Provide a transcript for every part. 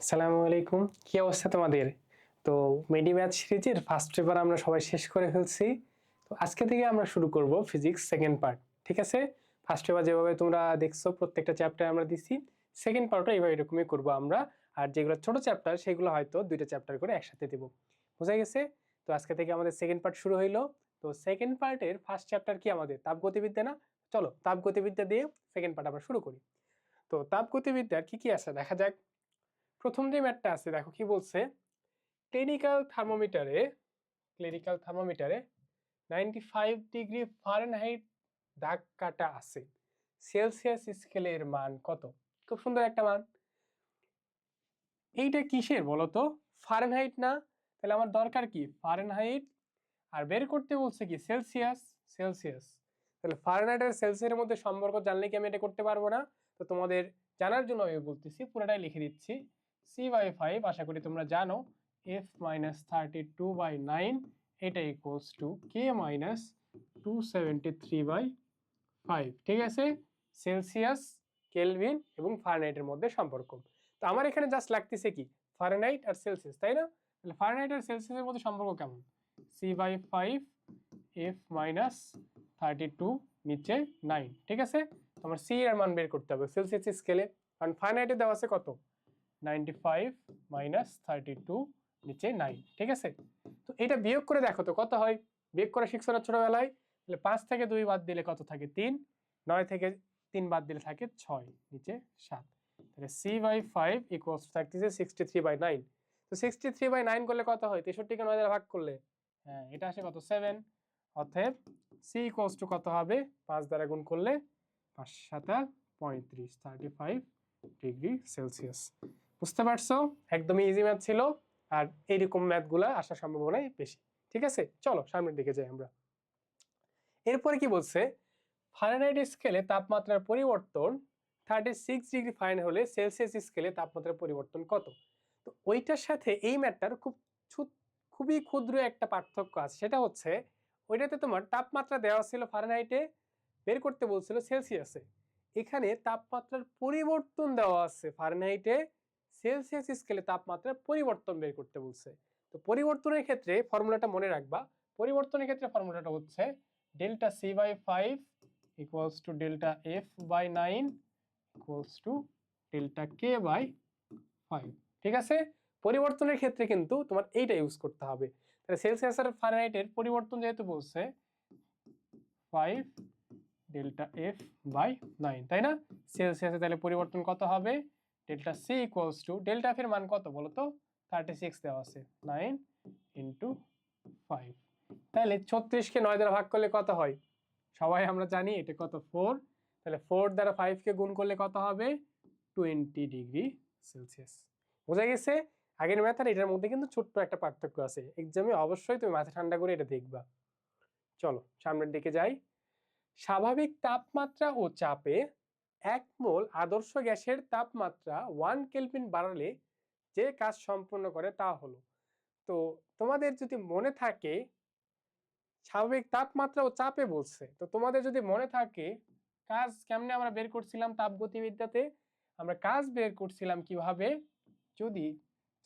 আসসালামু আলাইকুম, কি অবস্থা তোমাদের? তো মেডি ম্যাথ সিরিজের ফার্স্ট পেপার আমরা সবাই শেষ করে ফেলছি। তো আজকে থেকে আমরা শুরু করব ফিজিক্স সেকেন্ড পার্ট। ঠিক আছে, ফার্স্ট পেপার যেভাবে তোমরা দেখছো প্রত্যেকটা চ্যাপ্টার আমরা দিছি, সেকেন্ড পার্টও এইভাবে এরকমই করব আমরা। আর যেগুলো ছোট চ্যাপ্টার সেগুলো হয়তো দুইটা চ্যাপ্টার করে একসাথে দেব। বোঝা গেছে? তো আজকে থেকে আমাদের সেকেন্ড পার্ট শুরু হইলো। তো সেকেন্ড পার্টের ফার্স্ট চ্যাপ্টার কি আমাদের তাপগতিবিদ্যা না? চলো তাপগতিবিদ্যা দিয়ে সেকেন্ড পার্ট আমরা শুরু করি। তো তাপগতিবিদ্যার কি কি আছে দেখা যাক। প্রথম যে ম্যাথটা আছে দেখো কি বলছে, ক্লিনিক্যাল থার্মোমিটারে ক্লিনিক্যাল থার্মোমিটারে 95 ডিগ্রি ফারেনহাইট দাগ কাটা আছে, সেলসিয়াস স্কেলের মান কত? খুব সুন্দর একটা মান। এইটা কিসের বলো তো? ফারেনহাইট না? তাহলে আমার দরকার কি ফারেনহাইট, আর বের করতে বলছে কি সেলসিয়াস। সেলসিয়াস, তাহলে ফারেনহাইট আর সেলসিয়াসের মধ্যে সম্পর্ক জানলে কি আমি এটা করতে পারবো না? তো তোমাদের জানার জন্য আমি বলতেছি, পুরোটাই লিখে দিচ্ছি। c/5 আশা করি তোমরা জানো, f - 32/9 এটা ইকুয়ালস টু k - 273/5। ঠিক আছে, সেলসিয়াস, কেলভিন এবং ফারেনহাইটের মধ্যে সম্পর্ক। তো আমার এখানে জাস্ট লাগতেছে কি ফারেনহাইট আর সেলসিয়াস, তাই না? তাহলে ফারেনহাইট আর সেলসিয়াসের মধ্যে সম্পর্ক কেমন? c/5 f - 32 নিচে 9। ঠিক আছে, তোমার সি এর মান বের করতে হবে সেলসিয়াস স্কেলে, কারণ ফারেনহাইটে দেওয়া আছে কত 95 - 32 নিচে 9। ঠিক আছে, তো এটা বিয়োগ করে দেখো তো কত হয়। বিয়োগ করা শিখছো না ছোটবেলায়? তাহলে 5 থেকে 2 বাদ দিলে কত থাকে 3, 9 থেকে 3 বাদ দিলে থাকে 6, নিচে 7। তাহলে c/5 ইকুয়ালস টু থাকতেছে 63/9। তো 63/9 করলে কত হয়? 63 কে 9 দ্বারা ভাগ করলে হ্যাঁ এটা আসে কত 7। অতএব c ইকুয়ালস টু কত হবে? 5 দ্বারা গুণ করলে 5 × 7 = 35 ডিগ্রি সেলসিয়াস। বুঝতে পারছো? একদমই ইজি ম্যাথ ছিল, আর এইরকম ম্যাথগুলা আসার সম্ভাবনাই বেশি। ঠিক আছে, চলো সামনের দিকে যাই আমরা। এরপরে কি বলছে, ফারেনহাইট স্কেলে তাপমাত্রার পরিবর্তন 36 ডিগ্রি ফারেনহাইট হলে সেলসিয়াস স্কেলে তাপমাত্রার পরিবর্তন কত? তো ওইটার সাথে এই ম্যাথটার খুবই ক্ষুদ্র একটা পার্থক্য আছে, সেটা হচ্ছে ওইটাতে তোমার তাপমাত্রা দেওয়া ছিল ফারেনহাইটে, বের করতে বলছিল সেলসিয়াসে। এখানে তাপমাত্রার পরিবর্তন দেওয়া আছে ফারেনহাইটে, সেলসিয়াস স্কেলে তাপমাত্রার পরিবর্তন বের করতে বলছে। তো পরিবর্তনের ক্ষেত্রে ফর্মুলাটা মনে রাখবা। পরিবর্তনের ক্ষেত্রে ফর্মুলাটা হচ্ছে delta c/5 equals to delta f/9 equals to delta k/5। ঠিক আছে, পরিবর্তনের ক্ষেত্রে কিন্তু তোমার এইটা ইউজ করতে হবে। তাহলে সেলসিয়াস আর ফারেনহাইটের পরিবর্তন যেহেতু বলছে 5 ডেল্টা f/9, তাই না? সেলসিয়াসে তাহলে পরিবর্তন কত হবে? Delta c equals to delta f এর মান কত বলো তো? 36 দেওয়া আছে, 9 × 5। তাহলে 36 কে 9 দ্বারা ভাগ করলে কত হয়? সবাই আমরা জানি এটা কত 4। তাহলে 4 দ্বারা 5 কে গুণ করলে কত হবে? 20 ডিগ্রি সেলসিয়াস। বোঝা গেছে? আগের ম্যাথ আর এটার মধ্যে কিন্তু ছোট্ট একটা পার্থক্য আছে, এক্সামে অবশ্যই তুমি মাথা ঠান্ডা করে এটা দেখবা। চলো সামনের দিকে যাই। স্বাভাবিক তাপমাত্রা ও চাপে 1 মোল আদর্শ গ্যাসের তাপমাত্রা 1 কেলভিন বাড়ালে যে কাজ সম্পন্ন করে তা হলো। তো তোমাদের যদি মনে থাকে স্বাভাবিক তাপমাত্রা ও চাপে বলছে, তো তোমাদের যদি মনে থাকে কাজ কেমনে আমরা বের করছিলাম তাপগতিবিদ্যাতে? আমরা কাজ বের করছিলাম কিভাবে, যদি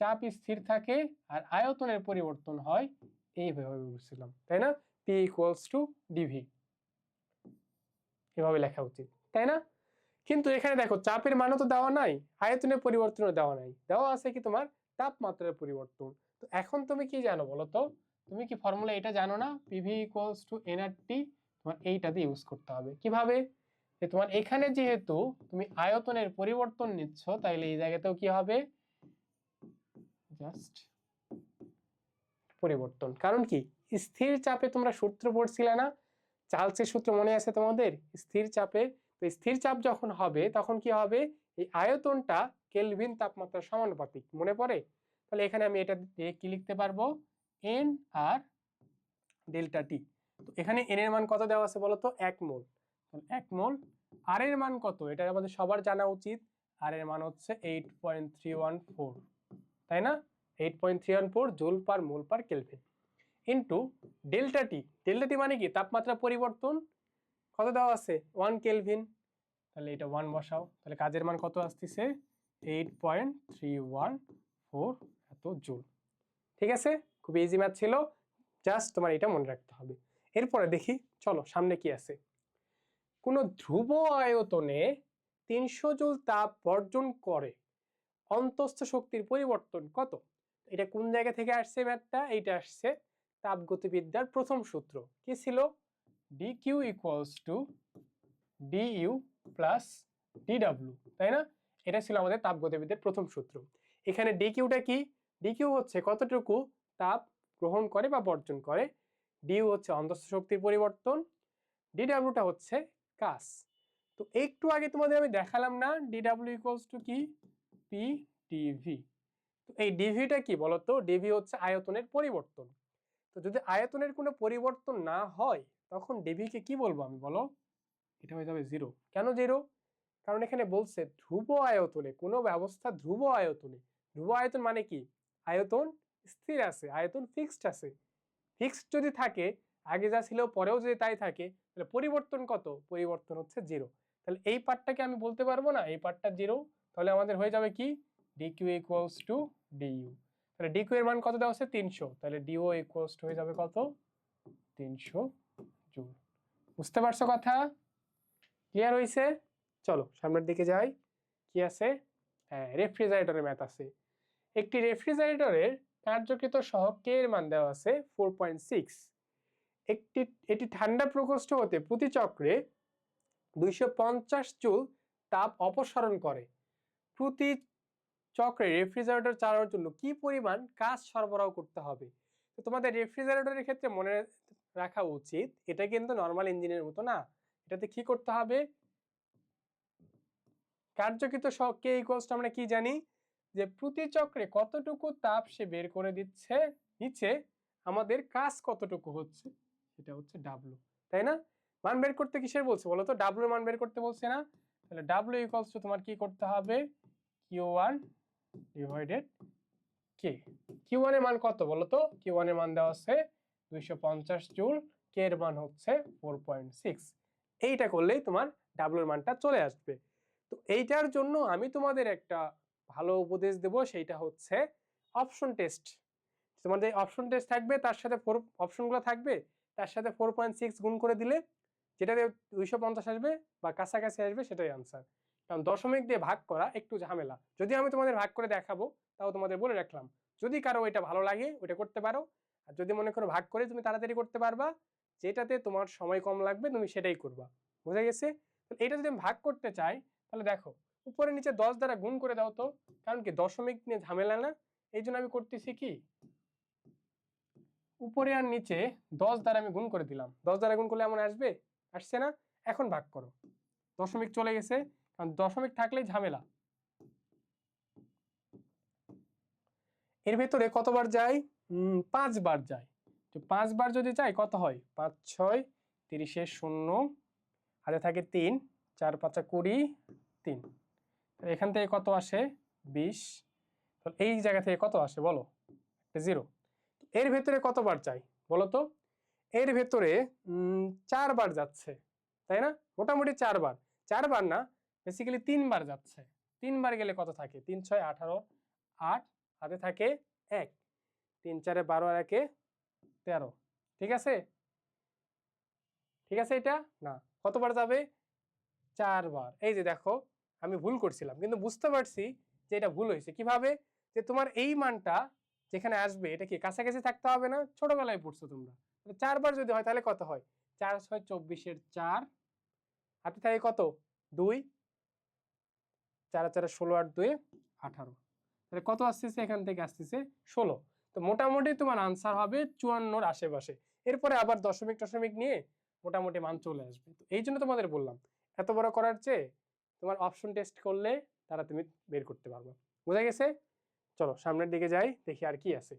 চাপ স্থির থাকে আর আয়তনের পরিবর্তন হয়, এইভাবে বলছিলাম, তাই না? P = dV, এভাবে লেখা উচিত, তাই না? কিন্তু এখানে দেখো চাপের মানও তো দেওয়া নাই, আয়তনের পরিবর্তনও দেওয়া নাই, দেওয়া আছে কি তোমার তাপমাত্রার পরিবর্তন। তো এখন তুমি কি জানো বলো তো? তুমি কি ফর্মুলা এটা জানো না? PV = nRT। তোমার এইটা দিয়ে ইউজ করতে হবে। কিভাবে? যে তোমার এখানে যেহেতু তুমি আয়তনের পরিবর্তন নিচ্ছ, তাইলে এই জায়গাতেও কি হবে? জাস্ট পরিবর্তন। কারণ কি স্থির চাপে তোমরা সূত্র পড়ছিলে না, চার্লসের সূত্র মনে আছে তোমাদের স্থির চাপে? তো স্থির চাপ যখন হবে তখন কি হবে? এই আয়তনটা কেলভিন তাপমাত্রার সমানুপাতিক, মনে পড়ে? তাহলে এখানে আমি এটা দিয়ে কি লিখতে পারবো? n আর ডেল্টা টি। তো এখানে n এর মান কত দেওয়া আছে বলো তো? 1 মোল। তাহলে 1 মোল। আর এর মান কত? এটা আমাদের সবার জানা উচিত। আর এর মান হচ্ছে 8.314, তাই না? 8.314 জুল পার মোল পার কেলভিন ইন্টু ডেল্টা টি। ডেল্টা টি মানে কি তাপমাত্রা পরিবর্তন, কত দেওয়া আছে? 1 কেলভিন। তাহলে এটা 1 বসাও, তাহলে কাজের মান কত আসতেছে? 8.314 এত জুল। ঠিক আছে, খুব ইজি ম্যাথ ছিল, জাস্ট তোমার এটা মনে রাখতে হবে। এরপরে দেখি, চলো সামনে কি আছে। কোনো ধ্রুব আয়তনে 300 জুল তাপ বর্জন করে অন্তঃস্থ শক্তির পরিবর্তন কত? এটা কোন জায়গা থেকে আসছে ম্যাথটা? এইটা আসছে তাপগতিবিদ্যার প্রথম সূত্র। কি ছিল? dq equals to du plus dw, তাই না? এটা ছিল আমাদের তাপগতিবিদ্যার প্রথম সূত্র। এখানে dqটা কি? dq হচ্ছে কতটুকু তাপ গ্রহণ করে বা বর্জন করে, du হচ্ছে অন্তঃস্থ শক্তির পরিবর্তন, dwটা হচ্ছে কাজ। তো একটু আগে তোমাদের আমি দেখালাম না dw ইকুয়ালস টু কি? pdv। তো এই ডিভিটা কি বলতো? ডিভি হচ্ছে আয়তনের পরিবর্তন। তো যদি আয়তনের কোনো পরিবর্তন না হয় তখন ডিভি কে কি বলবো আমি, বলো? এটা হয়ে যাবে জিরো। কেন জিরো? কারণ এখানে বলছে ধ্রুব আয়তনে, কোনো ব্যবস্থা ধ্রুব আয়তনে। ধ্রুব আয়তন মানে কি? আয়তন স্থির আছে, আয়তন ফিক্সড আছে। ফিক্সড যদি থাকে, আগে যা ছিল পরেও যদি তাই থাকে, তাহলে পরিবর্তন কত? পরিবর্তন হচ্ছে জিরো। তাহলে এই পার্টটাকে আমি বলতে পারবো না এই পার্টটা জিরো। তাহলে আমাদের হয়ে যাবে কি? dq equals to du। তাহলে dq এর মান কত দেওয়া আছে? 300। তাহলে du ইকুয়ালস টু হয়ে যাবে কত? 300 জুল। বুঝতে পারছো কথা? ক্লিয়ার হইছে? চলো সামনের দিকে যাই। কি আছে? হ্যাঁ, রেফ্রিজারেটরের ম্যাথ আছে। একটি রেফ্রিজারেটরের কার্যকৃত সহগ কে এর মান দেওয়া আছে 4.6। এটি ঠান্ডা প্রকোষ্ঠ হতে প্রতি চক্রে 250 জুল তাপ অপসারণ করে। প্রতি চক্রে রেফ্রিজারেটর চালানোর জন্য কি পরিমাণ কাজ সরবরাহ করতে হবে? তো তোমাদের রেফ্রিজারেটরের ক্ষেত্রে মনে রাখা উচিত এটা কিন্তু নরমাল ইঞ্জিনের মতো না। এটাতে কি করতে হবে? কার্যকৃত সহগ কে ইকুয়ালস টু আমরা কি জানি? যে প্রতি চক্রে কতটুকু তাপ সে বের করে দিচ্ছে, নিচে আমাদের কাজ কতটুকু হচ্ছে, সেটা হচ্ছে ডাব্লু, তাই না? মান বের করতে কিসের বলছে বলো তো? ডাব্লু এর মান বের করতে বলছে না? তাহলে ডাব্লু ইকুয়ালস টু তোমার কি করতে হবে? Q1 ডিভাইডেড কে। Q1 এর মান কত বলো তো? Q1 এর মান দেওয়া আছে 250 জুল, কে এর মান হচ্ছে 4.6। এইটা করলেই তোমার ডাব্লু এর মানটা চলে আসবে। তো এইটার জন্য আমি তোমাদের একটা ভালো উপদেশ দেব, সেইটা হচ্ছে অপশন টেস্ট। তোমাদের অপশন টেস্ট থাকবে, তার সাথে অপশনগুলো থাকবে, তার সাথে 4.6 গুণ করে দিলে যেটাতে 250 আসবে বা কাছাকাছি আসবে সেটাই আনসার। কারণ দশমিক দিয়ে ভাগ করা একটু ঝামেলা। যদি আমি তোমাদের ভাগ করে দেখাবো, তাও তোমাদের বলে রাখলাম, যদি কারো এটা ভালো লাগে ওটা করতে পারো। আর যদি মনে করো ভাগ করে তুমি তাড়াতাড়ি করতে পারবা, যেটাতে তোমার সময় কম লাগবে তুমি সেটাই করবা। বুঝা গেছে? এটা যদি আমি ভাগ করতে চাই, তাহলে দেখো উপরে নিচে 10 দ্বারা গুণ করে দাও তো। কারণ কি দশমিক নিয়ে ঝামেলা না, এই জন্য আমি করতেছি কি, উপরে আর নিচে 10 দ্বারা আমি গুণ করে দিলাম। 10 দ্বারা গুণ করলে এমন আসবে? আসছে না? এখন ভাগ করো, দশমিক চলে গেছে, কারণ দশমিক থাকলেই ঝামেলা। এর ভেতরে কতবার যায়? 5 বার যায়। তো 5 বার যদি যায় কত হয়? 5 6 30 শূন্য, হাতে থাকে 3, 4 5 20, 3। এখান থেকে কত আসে? 20। এই জায়গা থেকে কত আসে বলো? একটা জিরো। এর ভেতরে কতবার চাই বলো তো? এর ভেতরে 4 বার যাচ্ছে, তাই না? মোটামুটি 4 বার, 4 বার না, বেসিক্যালি 3 বার যাচ্ছে। 3 বার গেলে কত থাকে? 3 6 18, 8, হাতে থাকে 1, 3 4 12 আর 1 13। ঠিক আছে? ঠিক আছে? এটা না, কতবার যাবে? 4 বার। এই যে দেখো আমি ভুল করছিলাম, কিন্তু বুঝতে পারছি যে এটা ভুল হয়েছে। কিভাবে? যে তোমার এই মানটা যেখানে আসবে এটা কি কাছাকাছি থাকতে হবে না? ছোটবেলায় পড়ছো তোমরা। 4 বার যদি হয় তাহলে কত হয়? 4 6 24 4, হাতে থাকে কত? 2, 4 4 16 আর 2 18। তাহলে কত আসতেছে? এখান থেকে আসতেছে 16। তো মোটামুটি তোমার আনসার হবে 54 আশেপাশে। এরপরে আবার দশমিক টশমিক নিয়ে মোটামুটি মান চলে আসবে। তো এই জন্য তোমাদের বললাম এত বড় করার চেয়ে তোমার অপশন টেস্ট করলে তারা তুমি বের করতে পারবে। বোঝা গেছে? চলো সামনের দিকে যাই, দেখি আর কি আছে।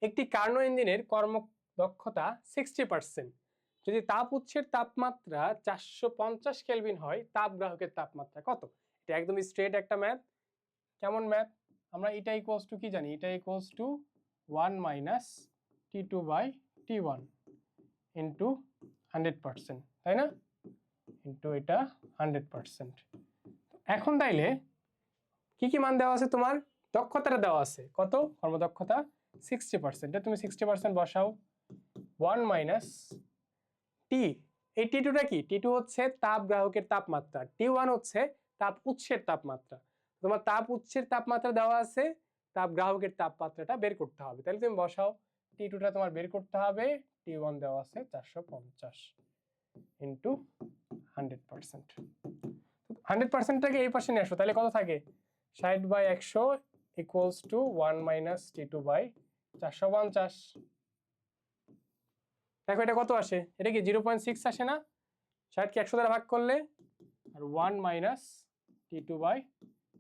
একটি কার্নো ইঞ্জিনের কর্মদক্ষতা 60%। যদি তাপ উৎসের তাপমাত্রা 450 কেলভিন হয়, তাপ গ্রাহকের তাপমাত্রা কত? এটা একদম স্ট্রেট একটা ম্যাথ। কেমন ম্যাথ? আমরা এটা ইকুয়ালস টু কি জানি? এটা equals to 1 minus T2 by T1 into 100%, তাই না? ইন্টু এটা 100%। এখন তাইলে কি কি মান দেওয়া আছে তোমার? দক্ষতাটা দেওয়া আছে কত? কর্মদক্ষতা 60%, তুমি 60% বসাও। 1 মাইনাস টি, এই টি টুটা কি? টি টু হচ্ছে তাপ গ্রাহকের তাপমাত্রা, টি ওয়ান হচ্ছে তাপ উৎসের তাপমাত্রা। তোমার তাপ উৎসের তাপমাত্রা দেওয়া আছে, তাপ গ্রাহকের তাপমাত্রাটা বের করতে হবে। তাহলে তুমি বসাও, টি টুটা তোমার বের করতে হবে, টি ওয়ান দেওয়া আছে 450 ইন্টু 100%। 100%টাকে এই পাশে নিয়ে আসো, তাহলে কত থাকে? 60/100 equals to 1 minus T two by 450। দেখো এটা কত আসে? এটা কি 0.6 আসে না? 60 কে 100 দ্বারা ভাগ করলে, আর 1 মাইনাস টি টু বাই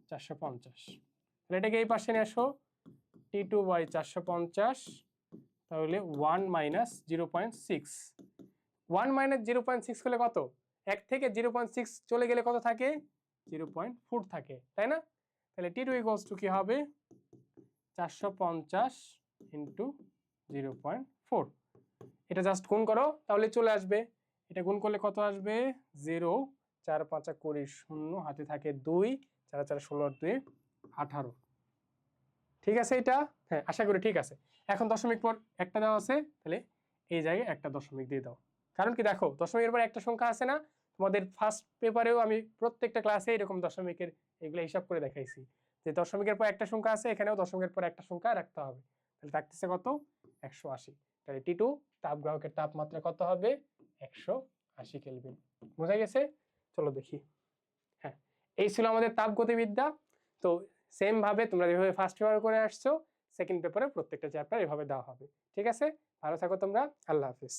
450। তাহলে এটাকে এই পাশে নিয়ে আসো, টি টু বাই 450, তাহলে 1 মাইনাস 0.6। 1 মাইনাস 0.6 হলে কত? 1 থেকে 0.6 চলে গেলে কত থাকে? 0.4 থাকে, তাই না? তাহলে টি টু ইকুয়ালস টু কি হবে? 450 ইন্টু 0.4। এটা জাস্ট গুণ করো, তাহলে চলে আসবে। এটা গুণ করলে কত আসবে? 0, 4 5 20, 0 হাতে থাকে 2, 4 4 16, 2 18। ঠিক আছে এটা? হ্যাঁ, আশা করি ঠিক আছে। এখন দশমিক পর একটা দেওয়া আছে, তাহলে এই জায়গায় একটা দশমিক দিয়ে দাও। কারণ কি দেখো, দশমিকের পর একটা সংখ্যা আছে না? তোমাদের ফার্স্ট পেপারেও আমি প্রত্যেকটা ক্লাসে এরকম দশমিকের এগুলো হিসাব করে দেখাইছি, যে দশমিকের পর একটা সংখ্যা আছে, এখানেও দশমিকের পর একটা সংখ্যা রাখতে হবে। তাহলে থাকতেছে কত? 180। তাহলে টি টু তাপ গ্রাহকের তাপমাত্রা কত হবে? 180 কেলভিন। বোঝা গেছে? চলো দেখি। হ্যাঁ, এই ছিল আমাদের তাপ গতিবিদ্যা। তো সেম ভাবে তোমরা যেভাবে ফার্স্ট পেপার করে আসছো, সেকেন্ড পেপারে প্রত্যেকটা চ্যাপ্টার এভাবে দেওয়া হবে। ঠিক আছে, ভালো থাকো তোমরা, আল্লাহ হাফিজ।